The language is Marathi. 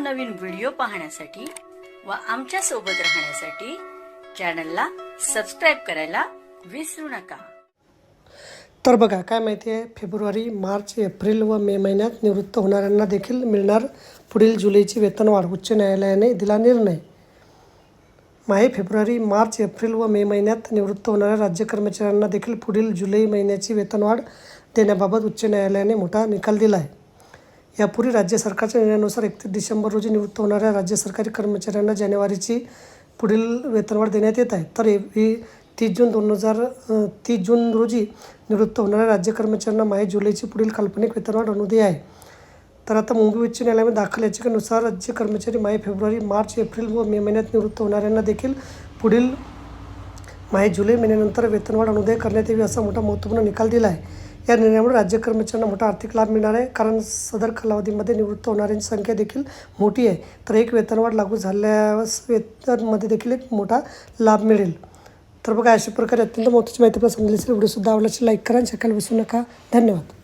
नवनवीन व्हिडिओ पाहण्यासाठी व आमच्या सोबत राहण्यासाठी चॅनलला सबस्क्राइब करायला विसरू नका। तर बघा काय माहिती आहे, फेब्रुवारी, मार्च, एप्रिल व मे महिन्यात निवृत्त होणाऱ्यांना देखील मिळणार पुढील जुलैची वेतनवाढ। उच्च न्यायालयाने दिला निर्णय। फेब्रुवारी, मार्च, एप्रिल व मे महिन्यात निवृत्त होणाऱ्या राज्य कर्मचाऱ्यांना देखील पुढील जुलै महिन्याची वेतनवाढ देण्याबाबत उच्च न्यायालयाने मोठा निकाल दिला आहे। यापूर्वी राज्य सरकारच्या निर्णयानुसार 31 डिसेंबर रोजी निवृत्त होणाऱ्या राज्य सरकारी कर्मचाऱ्यांना जानेवारीची पुढील वेतनवाढ देण्यात येत आहे। तर 30 जून रोजी निवृत्त होणाऱ्या राज्य कर्मचाऱ्यांना जुलैची पुढील काल्पनिक वेतनवाढ अनुदेय आहे। तर आता मुंबई उच्च न्यायालयामध्ये दाखल याचिकेनुसार राज्य कर्मचारी फेब्रुवारी, मार्च, एप्रिल व मे महिन्यात निवृत्त होणाऱ्यांना देखील पुढील जुलै महिन्यानंतर वेतनवाढ अनुदेय करण्यात यावी असा मोठा महत्त्वपूर्ण निकाल दिला आहे। या निर्णयामुळे राज्य कर्मचाऱ्यांना मोठा आर्थिक लाभ मिळणार आहे, कारण सदर कालावधीमध्ये निवृत्त होणाऱ्यांची संख्या देखील मोठी आहे। तर एक वेतनवाढ लागू झाल्यास वेतनमध्ये देखील एक मोठा लाभ मिळेल। तर बघा, अशा प्रकारे अत्यंत महत्त्वाची माहिती आपल्याला समजली असेल। व्हिडिओसुद्धा आवडल्यास लाईक करा आणि चॅनल विसरू नका। धन्यवाद।